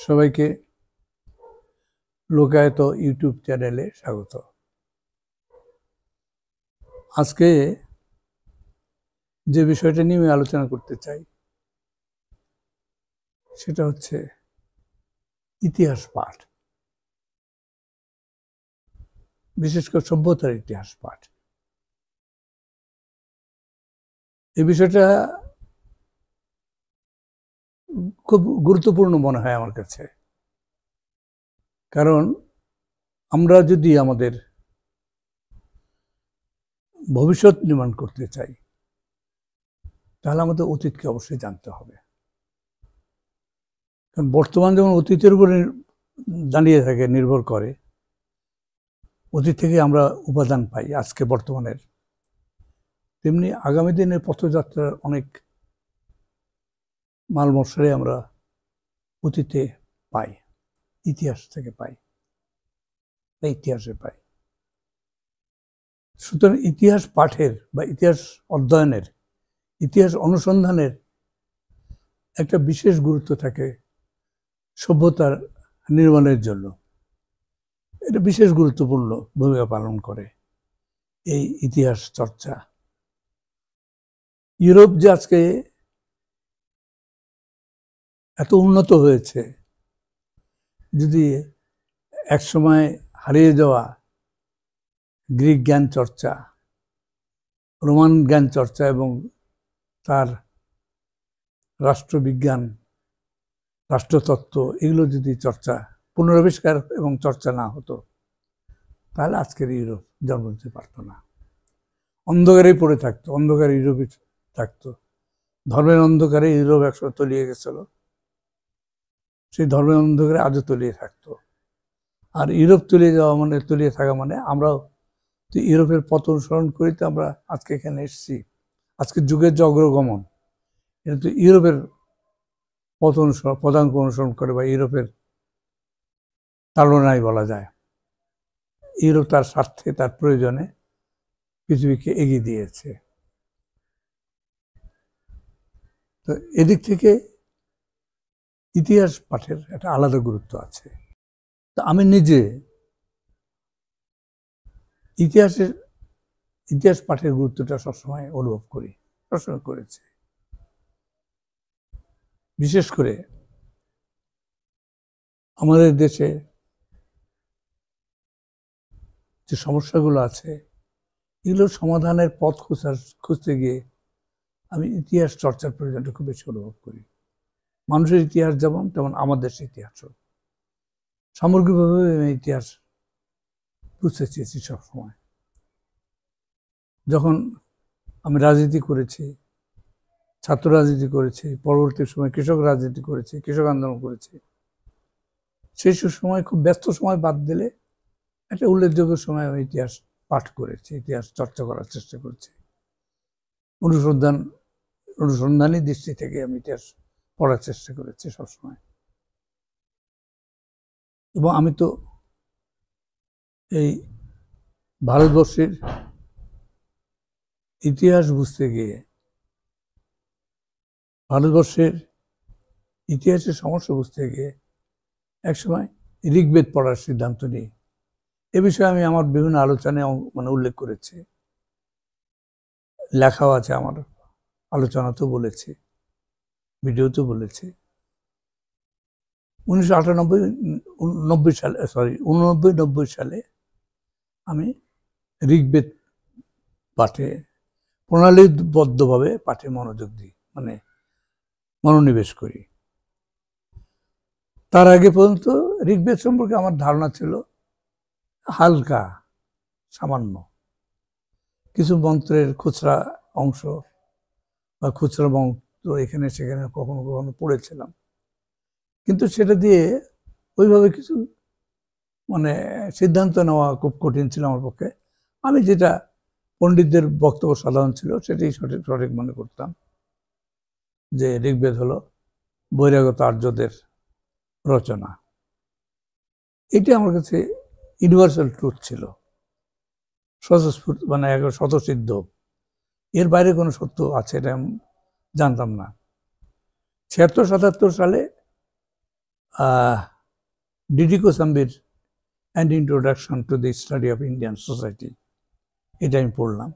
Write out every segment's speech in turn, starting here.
সবাইকে লোকায়ত ইউটিউব চ্যানেলে স্বাগত। আজকে যে বিষয়টা নিয়ে আমি আলোচনা করতে চাই সেটা হচ্ছে ইতিহাস পাঠ, বিশেষ করে সভ্যতার ইতিহাস পাঠ। এই বিষয়টা খুব গুরুত্বপূর্ণ মনে হয় আমার কাছে, কারণ আমরা যদি আমাদের ভবিষ্যৎ নির্মাণ করতে চাই তাহলে আমাদের অতীতকে অবশ্যই জানতে হবে। কারণ বর্তমান যেমন অতীতের উপরে দাঁড়িয়ে থাকে, নির্ভর করে, অতীত থেকে আমরা উপাদান পাই আজকে বর্তমানের, তেমনি আগামী দিনের পথযাত্রার অনেক মাল মশলাই আমরা অতীতে পাই, ইতিহাস থেকে পাই বা ইতিহাসে পাই। সুতরাং ইতিহাস পাঠের বা ইতিহাস অধ্যয়নের, ইতিহাস অনুসন্ধানের একটা বিশেষ গুরুত্ব থাকে সভ্যতার নির্মাণের জন্য। এটা বিশেষ গুরুত্বপূর্ণ ভূমিকা পালন করে এই ইতিহাস চর্চা। ইউরোপ যে আজকে এত উন্নত হয়েছে, যদি একসময় হারিয়ে যাওয়া গ্রিক জ্ঞান চর্চা, রোমান জ্ঞান চর্চা এবং তার রাষ্ট্রবিজ্ঞান, রাষ্ট্রতত্ত্ব, এগুলো যদি চর্চা, পুনরাবিষ্কার এবং চর্চা না হতো, তাহলে আজকের ইউরোপ জন্ম নিতে পারতো না। অন্ধকারেই পড়ে থাকতো, অন্ধকারে ইউরোপে থাকতো। ধর্মের অন্ধকারে ইউরোপ একসময় তলিয়ে গেছিল, সেই ধর্মের অন্ধকারে আজও তলিয়ে থাকতো। আর ইউরোপ তলিয়ে যাওয়া মানে, তলিয়ে থাকা মানে আমরাও তো ইউরোপের পথ অনুসরণ করি, তো আমরা আজকে এখানে এসেছি। আজকের যুগের যে অগ্রগমন, এটা তো ইউরোপের পথ অনুসরণ, পদাঙ্ক অনুসরণ করে, বা ইউরোপের তাড়নায় বলা যায়। ইউরোপ তার স্বার্থে, তার প্রয়োজনে পৃথিবীকে এগিয়ে দিয়েছে। তো এদিক থেকে ইতিহাস পাঠের একটা আলাদা গুরুত্ব আছে। তো আমি নিজে ইতিহাস পাঠের গুরুত্বটা সবসময় অনুভব করি, সবসময় করেছি। বিশেষ করে আমাদের দেশে যে সমস্যাগুলো আছে, এগুলোর সমাধানের পথ খুঁজতে গিয়ে আমি ইতিহাস চর্চার প্রয়োজনটা খুব বেশি অনুভব করি। মানুষের ইতিহাস যেমন, তেমন আমার দেশের ইতিহাসও। সামগ্রিকভাবে আমি ইতিহাস বুঝতে চেয়েছি সবসময়। যখন আমি রাজনীতি করেছি, ছাত্র রাজনীতি করেছি, পরবর্তী সময় কৃষক রাজনীতি করেছি, কৃষক আন্দোলন করেছি, সেই সময় খুব ব্যস্ত সময় বাদ দিলে একটা উল্লেখযোগ্য সময় আমি ইতিহাস পাঠ করেছি, ইতিহাস চর্চা করার চেষ্টা করছি। অনুসন্ধানী দৃষ্টি থেকে আমি ইতিহাস পড়ার চেষ্টা করেছি সবসময়। এবং আমি তো এই ভারতবর্ষের ইতিহাস বুঝতে গিয়ে, ভারতবর্ষের ইতিহাসের সমস্যা বুঝতে গিয়ে একসময় ঋগ্বেদ পড়ার সিদ্ধান্ত নিই। এ বিষয়ে আমি আমার বিভিন্ন আলোচনায় উল্লেখ করেছি, লেখাও আছে, আমার আলোচনাতেও বলেছি, ভিডিওতেও বলেছি। 1989 সালে আমি ঋগ্বেদ পাঠে প্রণালীবদ্ধভাবে পাঠে মনোযোগ দিই, মনোনিবেশ করি। তার আগে পর্যন্ত ঋগ্বেদ সম্পর্কে আমার ধারণা ছিল হালকা, সামান্য কিছু মন্ত্রের খুচরা অংশ বা খুচরা মন্ত্র এখানে সেখানে কখনো কখনো পড়েছিলাম, কিন্তু সেটা দিয়ে ওইভাবে কিছু সিদ্ধান্ত নেওয়া খুব কঠিন ছিল আমার পক্ষে। আমি যেটা পণ্ডিতদের বক্তব্য সাধারণ ছিল সেটাই সঠিক মনে করতাম, যে ঋগ্বেদ হলো বহিরাগত আর্যদের রচনা। এটি আমার কাছে ইউনিভার্সাল ট্রুথ ছিল, স্বতঃসিদ্ধ। এর বাইরে কোনো সত্য আছে এটা আমি জানতাম না। 76-77 সালে ডিডি কোসাম্বির and introduction to the study of Indian society, এটা আমি পড়লাম।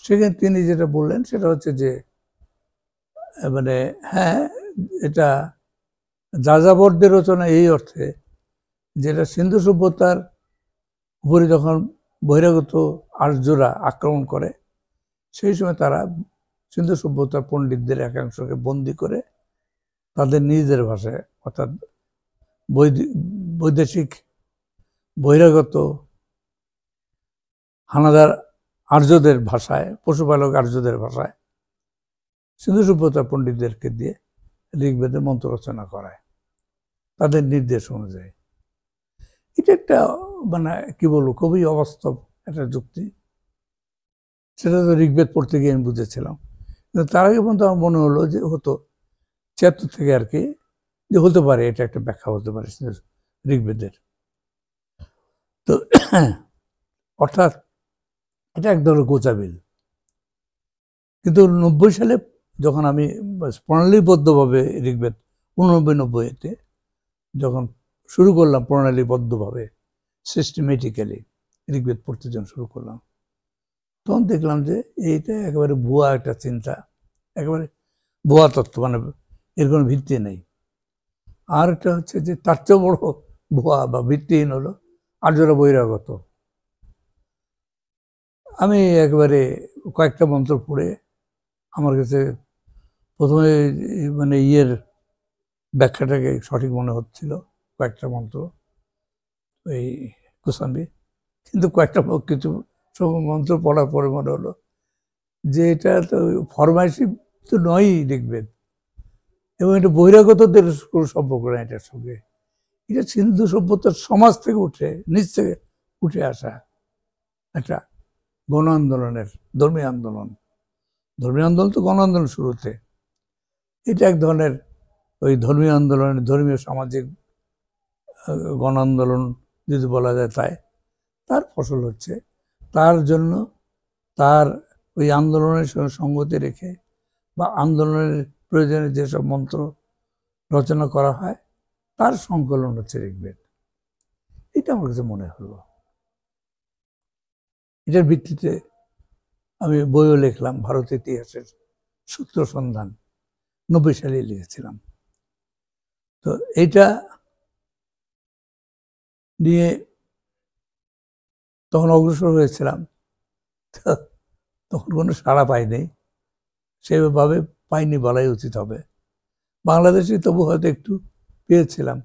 সেখানে তিনি যেটা বললেন সেটা হচ্ছে যে মানে হ্যাঁ, এটা যাযাবরদের রচনা এই অর্থে যেটা সিন্ধু সভ্যতার উপরে যখন বহিরাগত আর্যরা আক্রমণ করে, সেই সময় তারা সিন্ধু সভ্যতার পণ্ডিতদের একাংশকে বন্দি করে তাদের নিজেদের ভাষায়, অর্থাৎ বৈদেশিক বহিরাগত হানাদার আর্যদের ভাষায়, পশুপালক আর্যদের ভাষায় সিন্ধু সভ্যতার পণ্ডিতদেরকে দিয়ে ঋগ্বেদের মন্ত্র রচনা করায় তাদের নির্দেশ অনুযায়ী। এটা একটা মানে কি বলবো, খুবই অবাস্তব একটা যুক্তি। সেটা তো ঋগ্বেদ পড়তে গিয়ে আমি বুঝেছিলাম, কিন্তু তার আগে পর্যন্ত আমার মনে হলো যে হতো ৭৬ থেকে আর কি, যে হতে পারে এটা একটা ব্যাখ্যা হতে পারে ঋগ্বেদের। তো অর্থাৎ এটা এক ধরনের গোচাবিল। কিন্তু ৯০ সালে যখন আমি প্রণালীবদ্ধভাবে ঋগ্বেদ ৮৯-৯০-তে যখন শুরু করলাম প্রণালীবদ্ধভাবে সিস্টেমেটিক্যালি ঋগ্বেদ পড়তে যখন শুরু করলাম, তখন দেখলাম যে এইটা একেবারে ভুয়া একটা চিন্তা, একেবারে ভুয়া তত্ত্ব, মানে এর কোনো ভিত্তি নেই। আর একটা হচ্ছে যে তার চেয়েও বড় ভুয়া বা ভিত্তিহীন হলো আর্যরা বহিরাগত। আমি একেবারে কয়েকটা মন্ত্র পড়ে আমার কাছে প্রথমে মানে ব্যাখ্যাটাকে সঠিক মনে হচ্ছিল, কয়েকটা মন্ত্র ওই কোসাম্বি, কিন্তু কিছু মন্ত্র পড়ার পরে মনে হলো যে এটা তো ফরমাইশি তো নয়ই ঋগ্বেদ, এবং এটা বহিরাগতদের কোনো সম্পর্ক নেই এটার সঙ্গে। এটা সিন্ধু সভ্যতার সমাজ থেকে নিচ থেকে উঠে আসা একটা গণ আন্দোলনের ধর্মীয় আন্দোলন। ধর্মীয় আন্দোলন তো গণ আন্দোলন শুরুতে, এটা এক ধরনের ওই ধর্মীয় আন্দোলনের ধর্মীয় সামাজিক গণ আন্দোলন যদি বলা যায়, তার ফসল হচ্ছে। তার জন্য তার ওই আন্দোলনের সঙ্গে সঙ্গতি রেখে বা আন্দোলনের প্রয়োজনে যেসব মন্ত্র রচনা করা হয় তার সংকলন হচ্ছে ঋগ্বেদ। এটা আমার কাছে মনে হলো। এটার ভিত্তিতে আমি বইও লিখলাম, ভারতের ইতিহাসের সূত্র সন্ধান, ৯০ সালে লিখেছিলাম। তো এইটা নিয়ে তখন অগ্রসর হয়েছিলাম, তখন কোনো সাড়া পাইনি, সেভাবে পাইনি বলাই উচিত হবে। বাংলাদেশে তবু হয়তো একটু পেয়েছিলাম,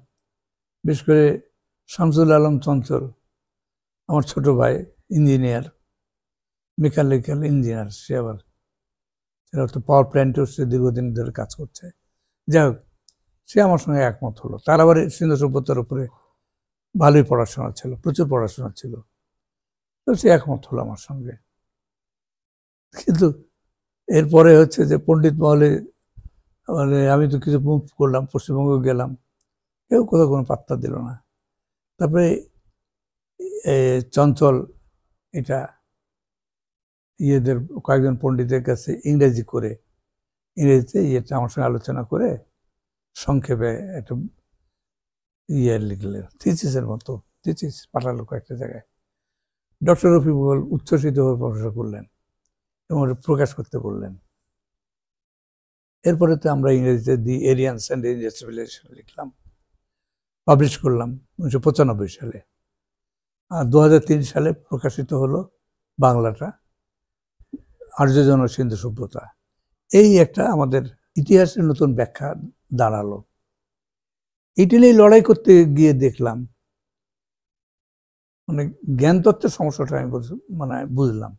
বিশেষ করে শামসুল আলম চঞ্চল, আমার ছোট ভাই, ইঞ্জিনিয়ার, মেকানিক্যাল ইঞ্জিনিয়ার, সে আবার সেটা তো পাওয়ার প্ল্যান্টেও সে দীর্ঘদিন ধরে কাজ করছে। যাই হোক, সে আমার সঙ্গে একমত হলো। তার আবার সিন্ধু সভ্যতার উপরে ভালোই পড়াশোনা ছিল, প্রচুর পড়াশোনা ছিল, তো সে একমত হলো আমার সঙ্গে। কিন্তু এরপরে হচ্ছে যে পণ্ডিত মহলে মানে আমি তো কিছু মুভ করলাম, পশ্চিমবঙ্গ গেলাম, কেউ কোথাও কোনো পাত্তা দিল না। তারপরে চঞ্চল এটা কয়েকজন পণ্ডিতের কাছে ইংরেজিতে এটা আমার সঙ্গে আলোচনা করে সংক্ষেপে একটা লিখলেন, থিসিসের মতো থিসিস পাঠালো কয়েকটা জায়গায়। ডক্টর রফিকুল উচ্ছ্বসিতভাবে প্রশংসা করলেন এবং প্রকাশ করতে বললেন। এরপরে তো আমরা ইংরেজিতে দি এরিয়ানস অ্যান্ড ইন্ডিয়ান সিভিলাইজেশন লিখলাম, পাবলিশ করলাম 1995 সালে। আর 2003 সালে প্রকাশিত হলো বাংলাটা, আর্যজন সিন্ধু সভ্যতা। এই একটা আমাদের ইতিহাসের নতুন ব্যাখ্যা দাঁড়ালো। এটা নিয়ে লড়াই করতে গিয়ে দেখলাম, মানে জ্ঞান তত্ত্বের সমস্যাটা আমি বুঝলাম,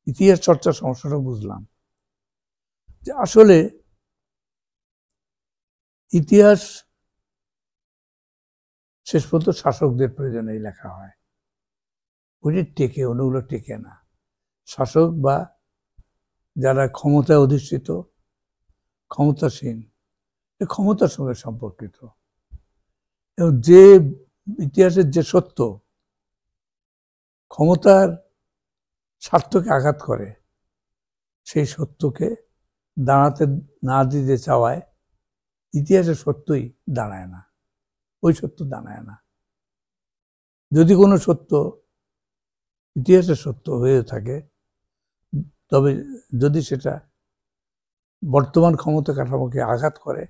ইতিহাস চর্চার সমস্যাটা বুঝলাম, যে আসলে ইতিহাস শেষ পর্যন্ত শাসকদের প্রয়োজনেই লেখা হয়। ওইটা টেকে, অন্যগুলো টেকে না। শাসক বা যারা ক্ষমতায় অধিষ্ঠিত, ক্ষমতাসীন, ক্ষমতার সঙ্গে সম্পর্কিত, এবং যে ইতিহাসের যে সত্য ক্ষমতার স্বার্থকে আঘাত করে, সেই সত্যকে দাঁড়াতে না দিতে চাওয়ায় ইতিহাসের সত্যই দাঁড়ায় না, ওই সত্য দাঁড়ায় না। যদি কোনো সত্য ইতিহাসের সত্য হয়ে থাকে, তবে যদি সেটা বর্তমান ক্ষমতা কাঠামোকে আঘাত করে,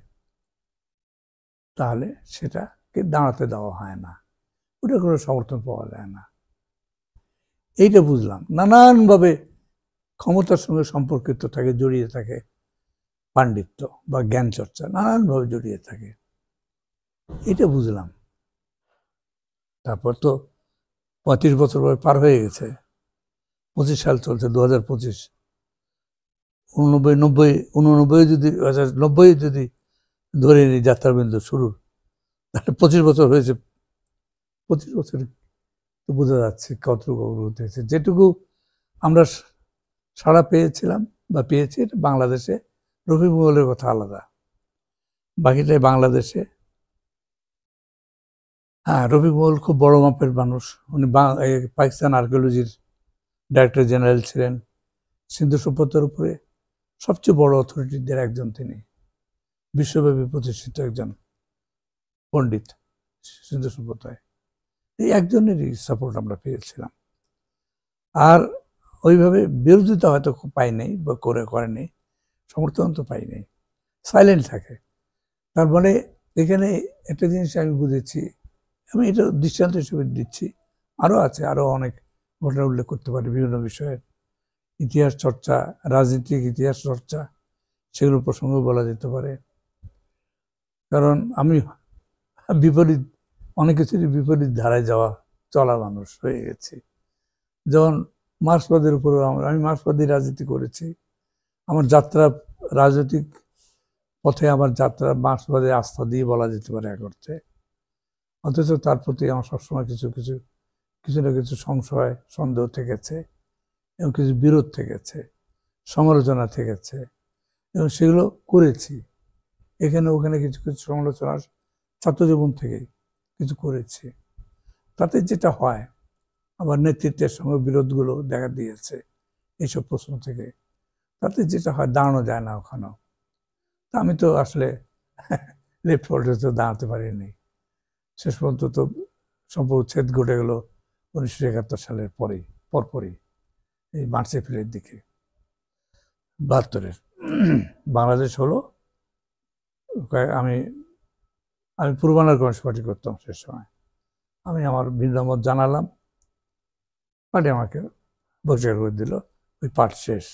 তাহলে সেটাকে দাঁড়াতে দেওয়া হয় না, ওটা কোনো সমর্থন পাওয়া যায় না। এইটা বুঝলাম। নানানভাবে ক্ষমতার সঙ্গে সম্পর্কিত থাকে, জড়িয়ে থাকে পাণ্ডিত্য বা জ্ঞান চর্চা, নানানভাবে জড়িয়ে থাকে, এটা বুঝলাম। তারপর তো 35 বছর পার হয়ে গেছে, 25 সাল চলছে, 2025। 89 যদি 90 যদি ধরে নিই যাত্রাবিন্দু শুরুর, তাহলে 25 বছর হয়েছে। 25 বছর তো বোঝা যাচ্ছে কতটুকু অগ্রগতি হয়েছে। যেটুকু আমরা সাড়া পেয়েছিলাম বা পেয়েছি, এটা বাংলাদেশে রফিকুলের কথা আলাদা, বাকিটাই বাংলাদেশে। হ্যাঁ, রফিকুল খুব বড় মাপের মানুষ। উনি পাকিস্তান আর্কিওলজির ডাইরেক্টর জেনারেল ছিলেন। সিন্ধু সভ্যতার উপরে সবচেয়ে বড় অথরিটিদের একজন তিনি, বিশ্বব্যাপী প্রতিষ্ঠিত একজন পণ্ডিত সিন্ধু সভ্যতায়। এই একজনেরই সাপোর্ট আমরা পেয়েছিলাম। আর ওইভাবে বিরোধিতা হয়তো পাই নাই বা করেনি, সমর্থন তো পাই নাই, সাইলেন্ট থাকে। তার মানে এখানে একটা জিনিস আমি বুঝেছি, আমি এটা দৃষ্টান্ত হিসেবে দিচ্ছি, আরও আছে, আরও অনেক ঘটনা উল্লেখ করতে পারি বিভিন্ন বিষয়ে, ইতিহাস চর্চা, রাজনীতিক ইতিহাস চর্চা, সেগুলো প্রসঙ্গ বলা যেতে পারে। কারণ আমি অনেক কিছুরই বিপরীত ধারায় চলা মানুষ হয়ে গেছি। যেমন মার্ক্সবাদের উপরে আমি মার্ক্সবাদী রাজনীতি করেছি। আমার যাত্রা, রাজনৈতিক পথে আমার যাত্রা মার্ক্সবাদের আস্থা দিয়ে বলা যেতে পারে এক অর্থে। অথচ তার প্রতি আমার সবসময় কিছু না কিছু সংশয়, সন্দেহ থেকেছে, এবং কিছু বিরোধ থেকেছে, সমালোচনা থেকেছে, এবং সেগুলো করেছি। এখানে ওখানে কিছু কিছু সমালোচনা ছাত্রজীবন থেকেই কিছু করেছি। তাতে যেটা হয়, আবার নেতৃত্বের সঙ্গে বিরোধগুলো দেখা দিয়েছে এইসব প্রশ্ন থেকে। তাতে যেটা হয়, দাঁড়ানো যায় না ওখানেও। তা আমি তো আসলে লেফট পলিটিক্সে দাঁড়াতে পারিনি। শেষ পর্যন্ত তো সম্পর্কচ্ছেদ ঘটে গেল 1971 সালের পরপরই, এই মার্চ এপ্রিলের দিকে, 72-এর। বাংলাদেশ হলো, আমি পূর্ব বাংলার কমিউনিস্ট পার্টি করতাম সে সময়। আমি আমার ভিন্নমত জানালাম, পার্টি আমাকে বহিষ্কার করে দিল, ওই পাঠ শেষ।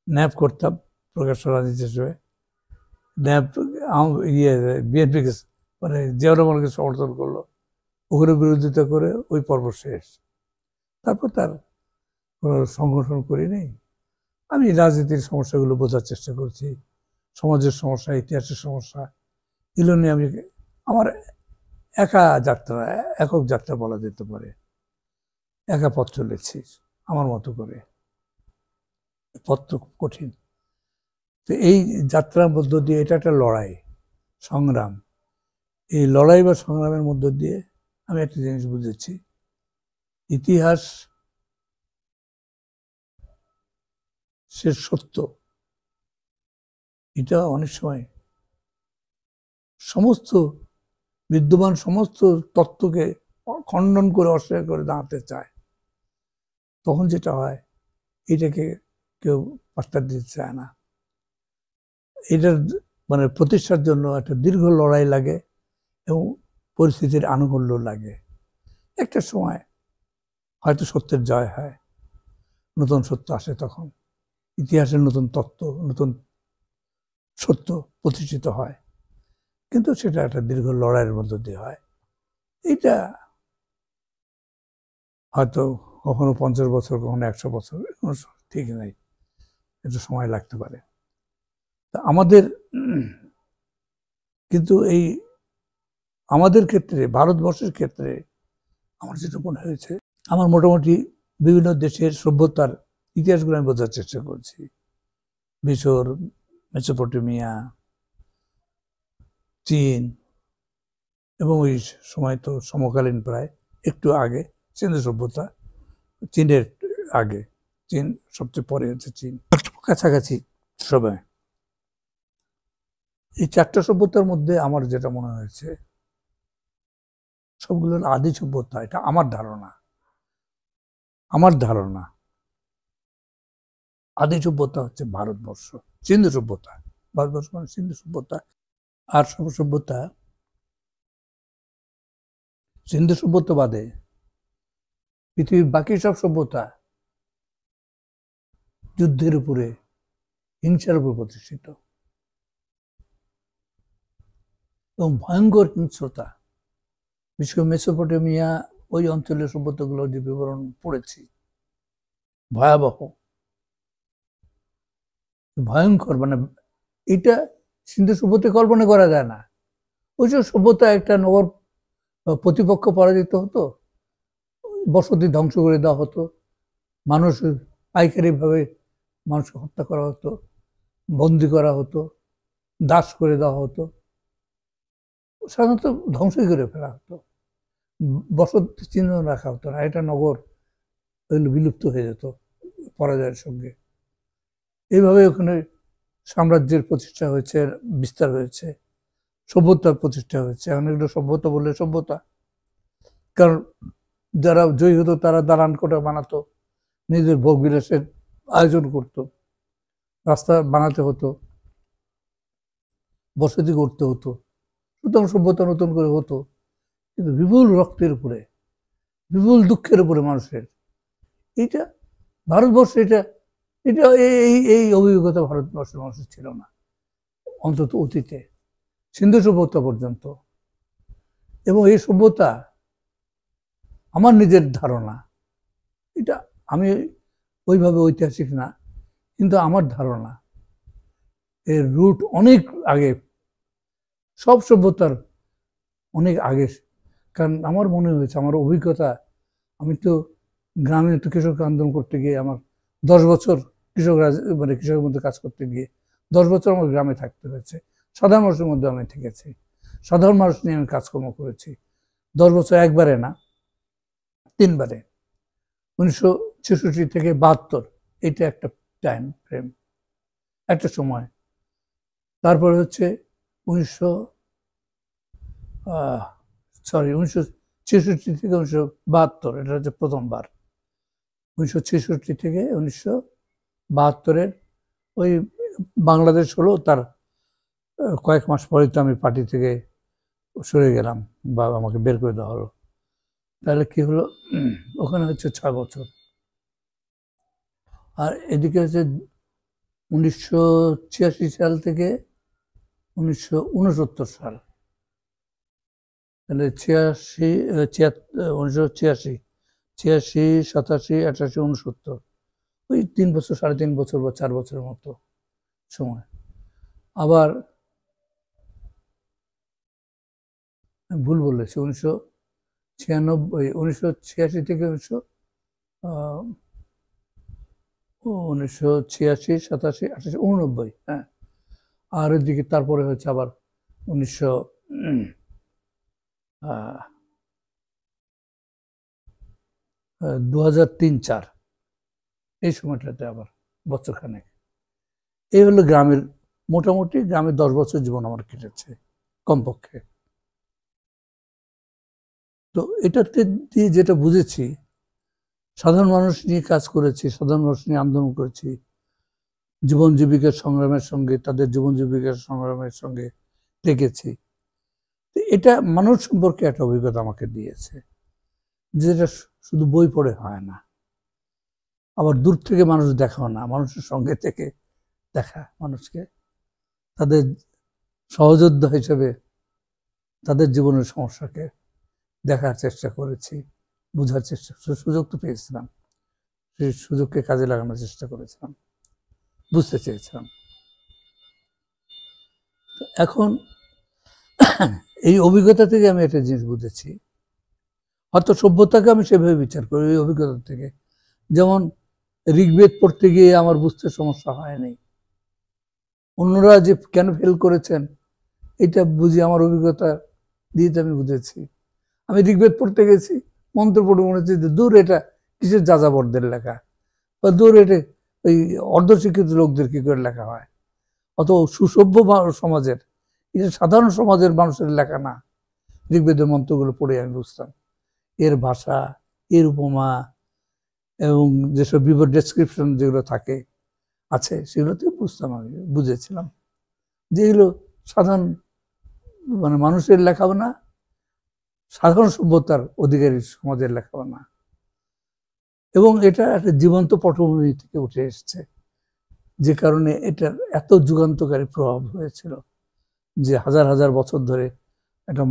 ন্যাপ করতাম প্রকাশ্য রাজনীতি হিসেবে, ন্যাপ বিএনপিকে মানে জিয়াউর রহমানকে সমর্থন করলো, ওখানে বিরোধিতা করে ওই পর্ব শেষ। তারপর তার কোনো সংগঠন করি নেই। আমি রাজনীতির সমস্যাগুলো বোঝার চেষ্টা করছি, সমাজের সমস্যা, ইতিহাসের সমস্যা, এগুলো নিয়ে আমি আমার একক যাত্রা বলা যেতে পারে, একা পথ চলেছি আমার মতো করে। পথ তো খুব কঠিন। তো এই যাত্রার মধ্য দিয়ে এটা একটা লড়াই, সংগ্রাম। এই লড়াই বা সংগ্রামের মধ্য দিয়ে আমি একটা জিনিস বুঝেছি, ইতিহাস সে সত্য, এটা অনেক সময় সমস্ত বিদ্যমান সমস্ত তত্ত্বকে খণ্ডন করে অস্বীকার করে দাঁড়াতে চায়। তখন যেটা হয়, এটাকে কেউ পাত্তা দিতে চায় না। এটার মানে প্রতিষ্ঠার জন্য একটা দীর্ঘ লড়াই লাগে এবং পরিস্থিতির আনুকূল্য লাগে। একটা সময় হয়তো সত্যের জয় হয়, নতুন সত্য আসে, তখন ইতিহাসের নতুন তত্ত্ব, নতুন সত্য প্রতিষ্ঠিত হয়, কিন্তু সেটা একটা দীর্ঘ লড়াইয়ের মধ্য দিয়ে হয়। এটা হয়তো কখনো 50 বছর, কখনো 100 বছর, কোনো ঠিক নাই, একটু সময় লাগতে পারে। তা আমাদের কিন্তু এই আমাদের ক্ষেত্রে, ভারতবর্ষের ক্ষেত্রে আমার যেটা মনে হয়েছে, আমার মোটামুটি বিভিন্ন দেশের সভ্যতার ইতিহাসগুলো আমি বোঝার চেষ্টা করছি। মিশর, মেসোপটেমিয়া, চীন, এবং ওই সময় তো সমকালীন প্রায় একটু আগে সিন্ধু সভ্যতা, চীনের আগে, চীন সবচেয়ে পরে হচ্ছে চীন, কাছাকাছি সময়। এই চারটা সভ্যতার মধ্যে আমার যেটা মনে হয়েছে সবগুলোর আদি সভ্যতা, এটা আমার ধারণা, আদি সভ্যতা হচ্ছে ভারতবর্ষ, সিন্ধু সভ্যতা। ভারতবর্ষ মানে সিন্ধু সভ্যতা। আর সব সভ্যতা, সিন্ধু সভ্যতা বাদে পৃথিবীর বাকি সব সভ্যতা যুদ্ধের উপরে, হিংসার উপর প্রতিষ্ঠিত এবং ভয়ঙ্কর হিংস্রতা। বিশেষ করে মেসোপটেমিয়া, ওই অঞ্চলের সভ্যতাগুলোর যে বিবরণ পড়েছি, ভয়াবহ, ভয়ঙ্কর। মানে এটা সিন্ধু সভ্যতা কল্পনা করা যায় না। ওই যে সভ্যতা একটা নগর প্রতিপক্ষ পরাজিত হতো, বসতি ধ্বংস করে দেওয়া হতো, মানুষ পাইকারি ভাবে মানুষকে হত্যা করা হতো, বন্দি করা হতো, দাস করে দেওয়া হতো, সাধারণত ধ্বংসই করে ফেলা হতো, বসতি চিহ্ন রাখা হতো না। এটা নগর বিলুপ্ত হয়ে যেত পরাজয়ের সঙ্গে। এইভাবে ওখানে সাম্রাজ্যের প্রতিষ্ঠা হয়েছে, বিস্তার হয়েছে, সভ্যতার প্রতিষ্ঠা হয়েছে। এখন এগুলো সভ্যতা বললে সভ্যতা, কারণ যারা জয়ী হতো তারা দালান কোঠা বানাতো, নিজের ভোগ বিলাসের আয়োজন করত, রাস্তা বানাতে হতো, বসতি করতে হতো, সুতরাং সভ্যতা নতুন করে হতো। কিন্তু বিপুল রক্তের উপরে, বিপুল দুঃখের উপরে মানুষের, এইটা ভারতবর্ষে এটা এটা এই অভিজ্ঞতা ভারতবর্ষের মানুষের ছিল না, অন্তত অতীতে, সিন্ধু সভ্যতা পর্যন্ত। এবং এই সভ্যতা আমার নিজের ধারণা, এটা আমি ওইভাবে ঐতিহাসিক না, কিন্তু আমার ধারণা এর রুট অনেক আগে, সব সভ্যতার অনেক আগে। কারণ আমার মনে হয়েছে, আমার অভিজ্ঞতা, আমি তো গ্রামে তো কৃষক আন্দোলন করতে গিয়ে আমার 10 বছর মানে কৃষকের মধ্যে কাজ করতে গিয়ে 10 বছর আমার গ্রামে থাকতে হয়েছে। সাধারণ মানুষের মধ্যে আমি থেকেছি, সাধারণ মানুষ নিয়ে আমি কাজকর্ম করেছি 10 বছর, একবারে না, 3 বারে। 1966 থেকে 72, এটা একটা টাইম ফ্রেম, একটা সময়। তারপরে হচ্ছে 1966 থেকে 1972, এটা হচ্ছে প্রথমবার। 1966 থেকে 1972-এর ওই বাংলাদেশ হলো, তার কয়েক মাস পরে তো আমি পার্টি থেকে সরে গেলাম বা আমাকে বের করে দেওয়া হলো। তাহলে কি হলো, ওখানে হচ্ছে 6 বছর। আর এদিকে হচ্ছে 1986 সাল থেকে 1969 সাল, তাহলে 1986, 87, 88, 69, ওই 3 বছর, 3.5 বছর বা 4 বছরের মতো সময়। আবার ভুল বলেছি, 1986 থেকে 1986, 87, 88, 89, হ্যাঁ। আর ওইদিকে তারপরে হচ্ছে আবার 2003-04, এই সময়টাতে আবার বছরখানেক। এই হলো গ্রামের, মোটামুটি গ্রামে 10 বছর জীবন আমার কেটেছে কমপক্ষে। তো এটাতে দিয়ে যেটা বুঝেছি, সাধারণ মানুষ নিয়ে কাজ করেছি, সাধারণ মানুষ নিয়ে আন্দোলন করেছি, জীবন জীবিকার সংগ্রামের সঙ্গে, তাদের জীবন জীবিকার সংগ্রামের সঙ্গে দেখেছি। এটা মানুষ সম্পর্কে একটা অভিজ্ঞতা আমাকে দিয়েছে, যেটা শুধু বই পড়ে হয় না, আবার দূর থেকে মানুষ দেখাও না, মানুষের সঙ্গে থেকে দেখা, মানুষকে তাদের সহযোদ্ধা হিসেবে তাদের জীবনের সমস্যাকে দেখার চেষ্টা করেছি, বোঝার চেষ্টা, সুযোগ তো পেয়েছিলাম, সেই সুযোগকে কাজে লাগানোর চেষ্টা করেছিলাম, বুঝতে চেয়েছিলাম। এখন এই অভিজ্ঞতা থেকে আমি একটা জিনিস বুঝেছি, হয়তো সভ্যতাকে আমি সেভাবে বিচার করি ওই অভিজ্ঞতা থেকে। যেমন ঋগ্বেদ পড়তে গিয়ে আমার বুঝতে সমস্যা হয়নি, অন্যরা যে কেন ফেল করেছেন এটা বুঝি আমার অভিজ্ঞতা দিয়ে আমি বুঝেছি। আমি ঋগ্বেদ পড়তে গেছি, মন্ত্র পড়ে মনে হচ্ছে দূর, এটা কিসের যাযাবরদের লেখা, বা দূর এটা ওই অর্ধশিক্ষিত লোকদের কি করে লেখা হয়। অত সুসভ্য সমাজের এটা সাধারণ সমাজের মানুষের লেখা না। ঋগ্বেদের মন্ত্রগুলো পড়ে আমি বুঝতাম এর ভাষা, এর উপমা এবং যেসব বিবর ডেসক্রিপশন যেগুলো থাকে আছে সেগুলোতে বুঝতাম, আমি বুঝেছিলাম যে এগুলো সাধারণ মানে মানুষের লেখাও না, সাধারণ সভ্যতার অধিকারী সমাজের লেখাও না, এবং এটা একটা জীবন্ত পটভূমি থেকে উঠে এসছে, যে কারণে এটার এত যুগান্তকারী প্রভাব হয়েছিল যে হাজার হাজার বছর ধরে একটা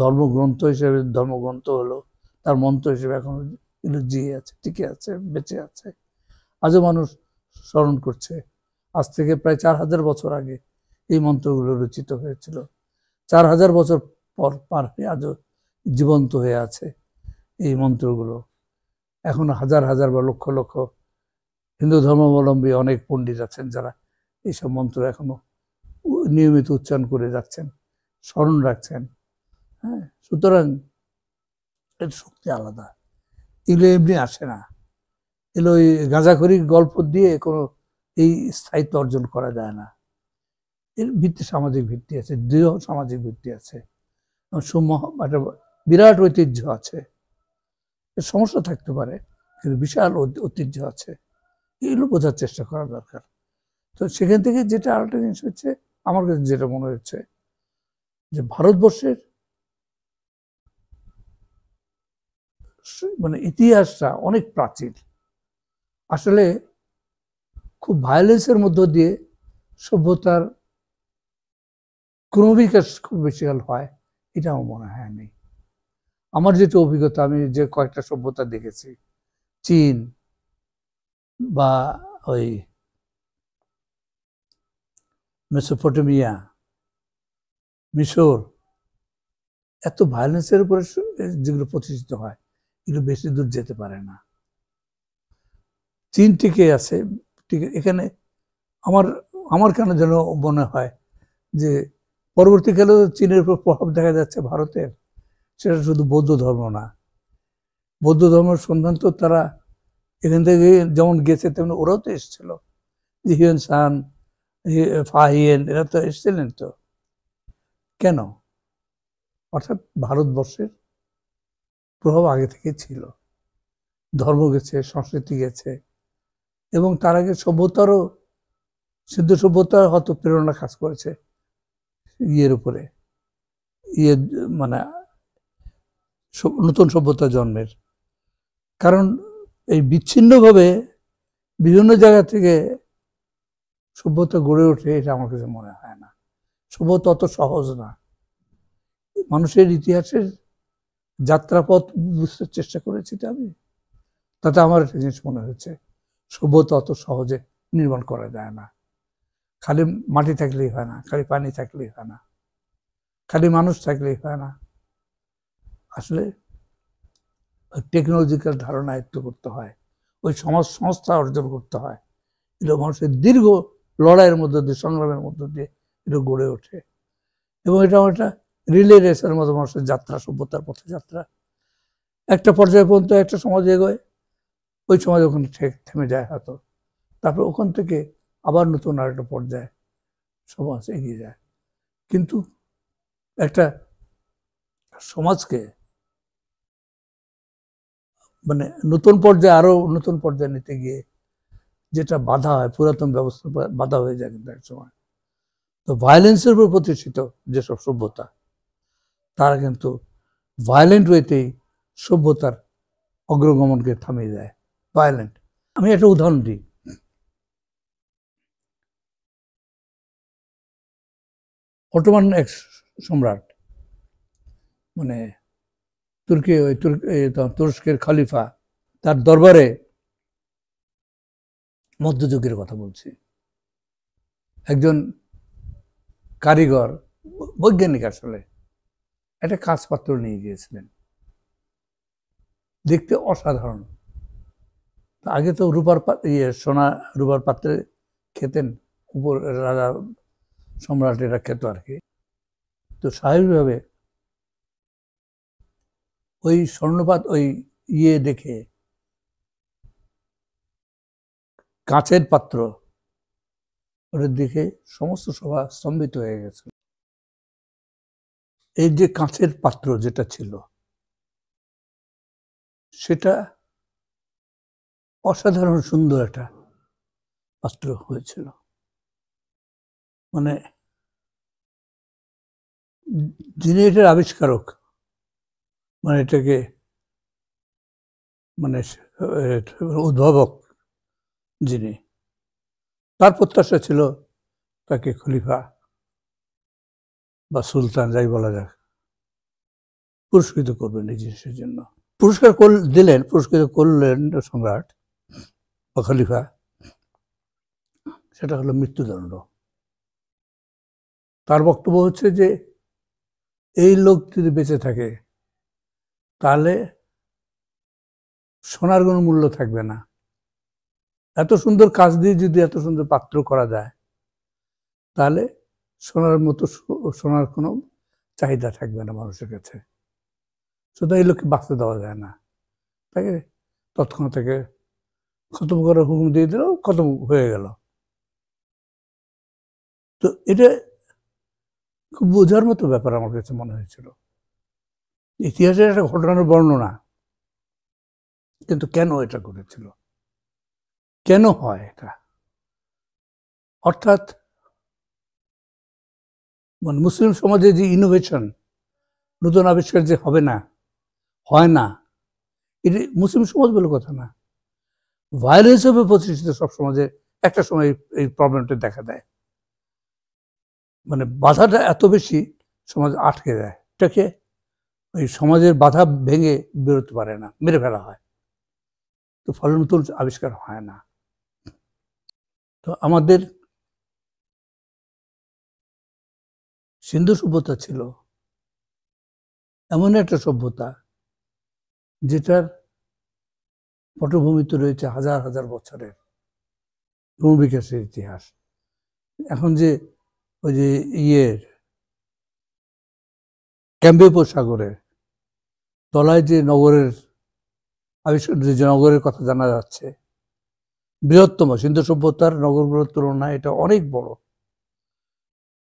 ধর্মগ্রন্থ হিসেবে ধর্মগ্রন্থ হলো, তার মন্ত্র হিসেবে এখন এগুলো জিয়ে আছে, টিকে আছে, বেঁচে আছে। আজও মানুষ স্মরণ করছে। আজ থেকে প্রায় 4000 বছর আগে এই মন্ত্রগুলো রচিত হয়েছিল। 4000 বছর পর পার হয়ে আজও জীবন্ত হয়ে আছে এই মন্ত্রগুলো। এখন হাজার হাজার বা লক্ষ লক্ষ হিন্দু ধর্মাবলম্বী অনেক পণ্ডিত আছেন যারা এইসব মন্ত্র এখনো নিয়মিত উচ্চারণ করে যাচ্ছেন, স্মরণ রাখছেন। হ্যাঁ, সুতরাং এর শক্তি আলাদা, এগুলো এমনি আসে না। এগুলো ওই গাঁজাখড়ি গল্প দিয়ে কোনো এই স্থায়িত্ব অর্জন করা যায় না। এর ভিত্তি সামাজিক ভিত্তি আছে, দৃঢ় সামাজিক ভিত্তি আছে, একটা বিরাট ঐতিহ্য আছে। এর সমস্যা থাকতে পারে কিন্তু বিশাল ঐতিহ্য আছে, এগুলো বোঝার চেষ্টা করা দরকার। তো সেখান থেকে যেটা আরেকটা জিনিস হচ্ছে, আমার কাছে যেটা মনে হচ্ছে যে ভারতবর্ষের মানে ইতিহাসটা অনেক প্রাচীন। আসলে খুব ভায়োলেন্সের মধ্য দিয়ে সভ্যতার ক্রমবিকাশ খুব বেশিকাল হয় এটা আমার মনে হয় নেই। আমার যেটা অভিজ্ঞতা, আমি যে কয়েকটা সভ্যতা দেখেছি, চীন বা ওই মেসোপটেমিয়া, মিশর, এত ভায়োলেন্সের উপরে যেগুলো প্রতিষ্ঠিত হয় এগুলো বেশি দূর যেতে পারে না। চীন টিকে আছে, ঠিক এখানে আমার আমার কেন যেন মনে হয় যে পরবর্তীকালেও চীনের উপর প্রভাব দেখা যাচ্ছে ভারতের। সেটা শুধু বৌদ্ধ ধর্ম না, বৌদ্ধ ধর্মের সন্ধান তো তারা এখান থেকে যেমন গেছে তেমনি ওরাও তো এসেছিল। হিউয়েন সান, ফাহিয়েন, এরা তো এসেছিলেন। তো কেন? অর্থাৎ ভারতবর্ষের প্রভাব আগে থেকে ছিল, ধর্ম গেছে, সংস্কৃতি গেছে, এবং তার আগে সভ্যতারও, সিদ্ধ সভ্যতার হয়তো প্রেরণা কাজ করেছে ইয়ের উপরে, ইয়ে মানে নতুন সভ্যতা জন্মের। কারণ এই বিচ্ছিন্নভাবে বিভিন্ন জায়গা থেকে সভ্যতা গড়ে ওঠে এটা আমার কাছে মনে হয় না। সভ্যতা অত সহজ না। মানুষের ইতিহাসের যাত্রাপথ বুঝতে চেষ্টা করেছি তো আমি, তাতে আমার একটা জিনিস মনে হচ্ছে, সভ্যতা অত সহজে নির্মাণ করা যায় না। খালি মাটি থাকলেই হয় না, খালি পানি থাকলেই হয় না, খালি মানুষ থাকলেই হয় না। আসলে টেকনোলজিক্যাল ধারণা আয়ত্ত করতে হয়, ওই সমাজ সংস্থা অর্জন করতে হয়। এগুলো মানুষের দীর্ঘ লড়াইয়ের মধ্য দিয়ে, সংগ্রামের মধ্য দিয়ে এগুলো গড়ে ওঠে, এবং এটা একটা রিলে রেসের মতো মানুষের যাত্রা, সভ্যতার পথে যাত্রা। একটা পর্যায়ে পর্যন্ত একটা সমাজ এগোয়, ওই সমাজ ওখানে থেমে যায় হয়তো, তারপর ওখান থেকে আবার নতুন আরেকটা পর্যায়ে সমাজ এগিয়ে যায়। কিন্তু একটা সমাজকে মানে নতুন পর্যায়ে, আরো নতুন পর্যায়ে নিতে গিয়ে যেটা বাধা হয়, পুরাতন ব্যবস্থা বাধা হয়ে যায় কিন্তু এক সময়। তো ভায়োলেন্সের উপর প্রতিষ্ঠিত যেসব সভ্যতা, তারা কিন্তু ভায়োলেন্ট ওয়েতেই সভ্যতার অগ্রগমনকে থামিয়ে দেয়, ভায়োলেন্ট। আমি একটা উদাহরণ দিই। অটোমান এক সম্রাট, মানে তুরস্কের খলিফা, তার দরবারে, মধ্যযুগের কথা বলছি, একজন কারিগর, বৈজ্ঞানিক আসলে, একটা কাঁচ পাত্র নিয়ে গিয়েছিলেন, দেখতে অসাধারণ। আগে তো রূপার সোনা রূপার পাত্রে খেতেন, উপর রাজা সম্রাটেরা খেত আর কি। তো স্বাভাবিকভাবে ওই স্বর্ণপাত, ওই দেখে, কাঁচের পাত্র, ওটা দেখে সমস্ত সভা স্তম্ভিত হয়ে গেছে। এই যে কাঁচের পাত্র যেটা ছিল সেটা অসাধারণ সুন্দর একটা পাত্র হয়েছিল। মানে যিনি এটার আবিষ্কারক, মানে এটাকে মানে উদ্ভাবক যিনি, তার প্রত্যাশা ছিল তাকে খলিফা বা সুলতান যাই বলা যাক পুরস্কৃত করবেন এই জিনিসের জন্য। পুরস্কৃত করলেন সম্রাট বা খলিফা, সেটা হলো মৃত্যুদণ্ড। তার বক্তব্য হচ্ছে যে এই লোক যদি বেঁচে থাকে তাহলে সোনার কোনো মূল্য থাকবে না। এত সুন্দর কাজ দিয়ে যদি এত সুন্দর পাত্র করা যায় তাহলে সোনার কোনো চাহিদা থাকবে না মানুষের কাছে। সুতরাং এই লোককে বাঁচতে দেওয়া যায় না, তাকে তৎক্ষণাৎ তাকে খতম করার হুকুম দিয়ে দিল, খতম হয়ে গেল। তো এটা খুব বোঝার মতো ব্যাপার আমার কাছে মনে হয়েছিল। ইতিহাসের একটা ঘটনার বর্ণনা, কিন্তু কেন এটা ঘটেছিল, কেন হয় এটা? অর্থাৎ মানে মুসলিম সমাজে যে ইনোভেশন, নতুন আবিষ্কার যে হবে না, হয় না, এটি মুসলিম সমাজ বলে কথা না, ভায়োলেন্স হবে প্রতিষ্ঠিত সব সমাজে একটা সময় এই প্রবলেমটা দেখা দেয়। মানে বাধাটা এত বেশি সমাজ আটকে দেয়, এটাকে ওই সমাজের বাধা ভেঙে বেরোতে পারে না, মেরে ফেলা হয়, তো ফলে নতুন আবিষ্কার হয় না। তো আমাদের সিন্ধু সভ্যতা ছিল এমন একটা সভ্যতা যেটার পটভূমিতে রয়েছে হাজার হাজার বছরের ক্রমবিকাশের ইতিহাস। এখন যে ওই যে ক্যাম্বেপো সাগরের তলায় যে নগরের আবিষ্কার, যে নগরের কথা জানা যাচ্ছে, বৃহত্তম সিন্ধু সভ্যতার নগরগুলোর তুলনায় এটা অনেক বড়।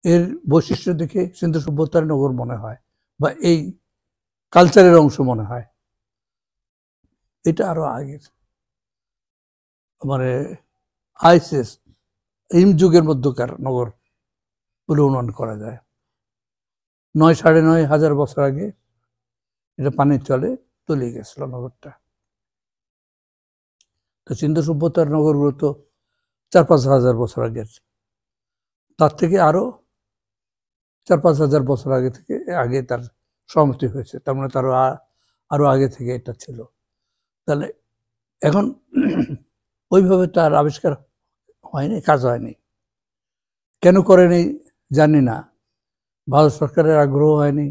এর বৈশিষ্ট্য দেখে সিন্ধু সভ্যতার নগর মনে হয় বা এই কালচারের অংশ মনে হয়। এটা আরো আগের, মানে আইসিস হিম যুগের মধ্যকার নগর বলে অনুমান করা যায়। ৯,৫০০ বছর আগে এটা পানির চলে তলিয়ে গেছিল নগরটা। তো সিন্ধু সভ্যতার নগরগুলো তো ৪-৫ হাজার বছর আগের, তার থেকে আরো ৪-৫ হাজার বছর আগে তার সমাপ্তি হয়েছে। তার মানে তার আরো আগে থেকে এটা ছিল। তাহলে এখন ওইভাবে তার আবিষ্কার হয়নি, কাজ হয়নি। কেন করেনি জানি না, ভারত সরকারের আগ্রহ হয়নি।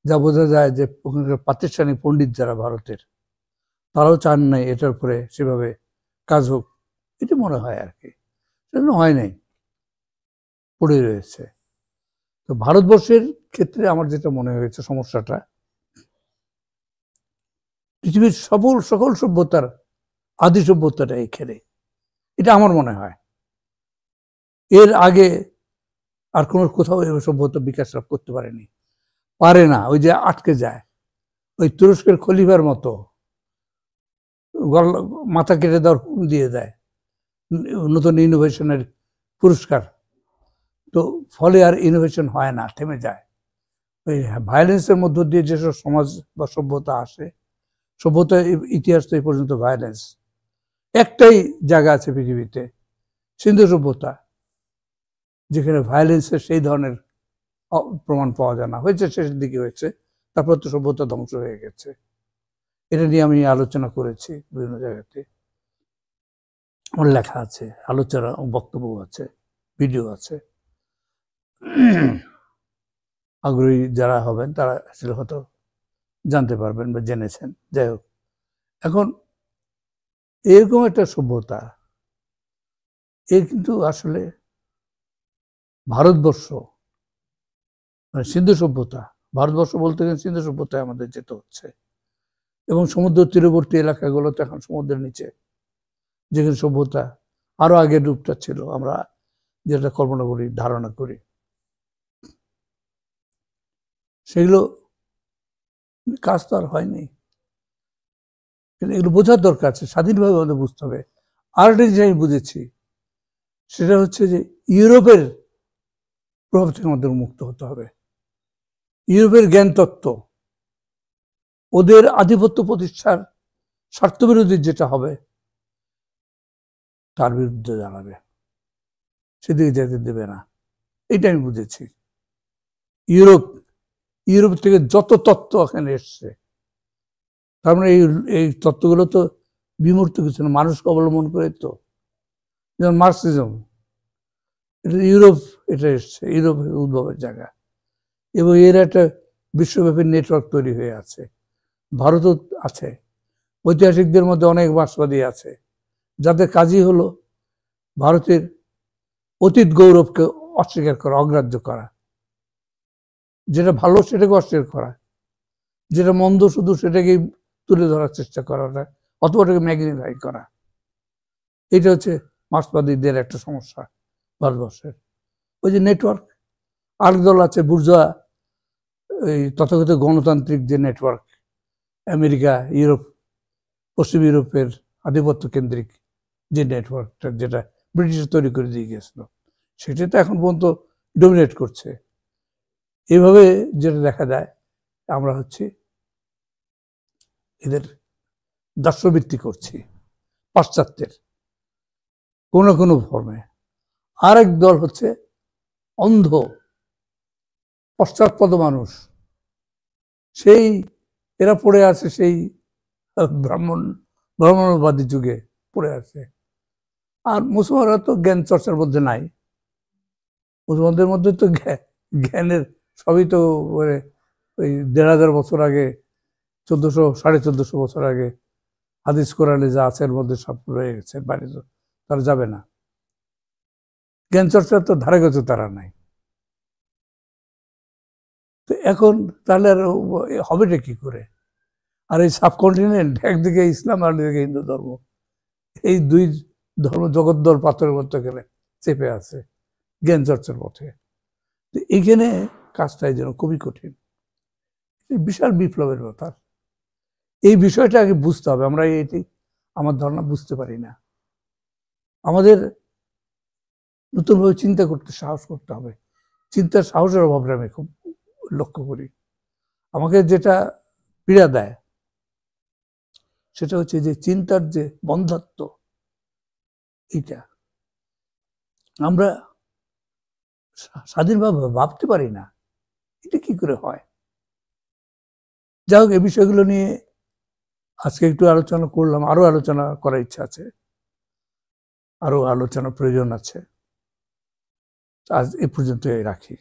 যা বোঝা যায় যে ওখানকার প্রাতিষ্ঠানিক পণ্ডিত যারা ভারতের, তারাও চান নাই এটার উপরে সেভাবে কাজ হোক, এটি মনে হয় আর কি, সেজন্য হয় নাই, পড়ে রয়েছে। তো ভারতবর্ষের ক্ষেত্রে আমার যেটা মনে হয়েছে সমস্যাটা, পৃথিবীর সকল সভ্যতার আদি সভ্যতাটা এখানে, এটা আমার মনে হয়। এর আগে আর কোনো কোথাও এভাবে সভ্যতা বিকাশ লাভ করতে পারেনি, পারে না, ওই যে আটকে যায়। ওই তুরস্কের খলিফার মতো মাথা কেটে দেওয়ার হুকুম দিয়ে দেয়, নতুন ইনোভেশনের পুরস্কার, তো ফলে আর ইনোভেশন হয় না, থেমে যায়। ওই ভায়োলেন্সের মধ্য দিয়ে যেসব সমাজ বা সভ্যতা আসে, সভ্যতা ইতিহাস তো এই পর্যন্ত ভায়োলেন্স। একটাই জায়গা আছে পৃথিবীতে, সিন্ধু সভ্যতা, যেখানে ভায়োলেন্সের সেই ধরনের প্রমাণ পাওয়া যায় না। হয়েছে শেষের দিকে হয়েছে, তারপর তো সভ্যতা ধ্বংস হয়ে গেছে। এটা নিয়ে আমি আলোচনা করেছি বিভিন্ন জায়গাতে, আমার লেখা আছে, আলোচনা বক্তব্য আছে, ভিডিও আছে। আগ্রহী যারা হবেন তারা আসলে হয়তো জানতে পারবেন বা জেনেছেন। যাই হোক, এখন এরকম একটা সভ্যতা, এর কিন্তু আসলে ভারতবর্ষ মানে সিন্ধু সভ্যতা, ভারতবর্ষ বলতে গেলে সিন্ধু সভ্যতায় আমাদের যেতে হচ্ছে। এবং সমুদ্র তীরবর্তী এলাকাগুলো তো এখন সমুদ্রের নিচে, যেখানে সভ্যতা আরো আগের রূপটা ছিল আমরা যেটা কল্পনা করি, ধারণা করি। সেগুলো কাজ তো আর হয়নি। কিন্তু এগুলো বোঝার দরকার আছে, স্বাধীনভাবে আমাদের বুঝতে হবে। আর একটা জিনিস আমি বুঝেছি, সেটা হচ্ছে যে ইউরোপের প্রভাব থেকে আমাদের মুক্ত হতে হবে। ইউরোপের জ্ঞান তত্ত্ব ওদের আধিপত্য প্রতিষ্ঠার স্বার্থবিরোধী যেটা হবে তার বিরুদ্ধে দাঁড়াবে, সেদিকে যেতে দেবে না। এটা আমি বুঝেছি। ইউরোপ থেকে যত তত্ত্ব এখানে এসছে, তার মানে এই তত্ত্বগুলো তো বিমূর্ত কিছু না, মানুষকে অবলম্বন করে। তো যেমন মার্কসিজম, এটা ইউরোপ, এটা এসছে, ইউরোপের উদ্ভবের জায়গা, এবং এর একটা বিশ্বব্যাপী নেটওয়ার্ক তৈরি হয়ে আছে। ভারতও আছে, ঐতিহাসিকদের মধ্যে অনেক মার্ক্সবাদী আছে, যাদের কাজই হলো ভারতের অতীত গৌরবকে অস্বীকার করা, অগ্রাহ্য করা, যেটা ভালো সেটাকে অস্বীকার করা, যেটা মন্দ শুধু সেটাকেই তুলে ধরার চেষ্টা করাটা, অথবা ওটাকে ম্যাগনিফাই করা। এটা হচ্ছে মার্ক্সবাদীদের একটা সমস্যা ভারতবর্ষের। ওই যে নেটওয়ার্ক, আরেক দল আছে বুর্জোয়া, এই তথাকথিত গণতান্ত্রিক যে নেটওয়ার্ক, আমেরিকা, ইউরোপ, পশ্চিম ইউরোপের আধিপত্য কেন্দ্রিক যে নেটওয়ার্কটা, যেটা ব্রিটিশ তৈরি করে দিয়ে গিয়েছিল, সেটা তো এখন পর্যন্ত ডমিনেট করছে। এভাবে যেটা দেখা যায়, আমরা হচ্ছে এদের দাস্যবৃত্তি করছি পাশ্চাত্যের কোনো কোনো ফর্মে। আরেক দল হচ্ছে অন্ধ পশ্চাৎপদ মানুষ, সেই এরা পড়ে আছে সেই ব্রাহ্মণবাদী যুগে পড়ে আছে। আর মুসলমানরা তো জ্ঞান চর্চার মধ্যে নাই। মুসলমানদের মধ্যে তো জ্ঞানের সবই তো ওই ১,৫০০ বছর আগে, ১৪০০ বছর আগে হাদিস কোরআনে যা আছে এর মধ্যে সব রয়ে গেছে, বাইরে তো তারা যাবে না। জ্ঞান চর্চার তো ধারে কাছে তারা নাই। তো এখন তাহলে আর হবেটা কি করে? আর এই সাবকন্টিনেন্ট, একদিকে ইসলাম আর একদিকে হিন্দু ধর্ম, এই দুই ধর্ম জগদ্দল পাথরের মতো এখানে চেপে আছে জ্ঞান চর্চার পথে। তো এইখানে কাজটাই যেন খুবই কঠিন, বিশাল বিপ্লবের ব্যাপার। এই বিষয়টা আগে বুঝতে হবে। আমরা এটি আমার ধারণা বুঝতে পারি না। আমাদের নতুনভাবে চিন্তা করতে সাহস করতে হবে। চিন্তার সাহসের অভাবটা আমি খুব লক্ষ্য করি। আমাকে যেটা পীড়া দেয় সেটা হচ্ছে যে চিন্তার যে বন্ধাত্ব, এটা আমরা স্বাধীনভাবে ভাবতে পারি না। এটা কি করে হয়? যাই হোক, এই বিষয়গুলো নিয়ে আজকে একটু আলোচনা করলাম, আরো আলোচনা করার ইচ্ছা আছে, আরো আলোচনা প্রয়োজন আছে। আজ এ পর্যন্ত রাখি।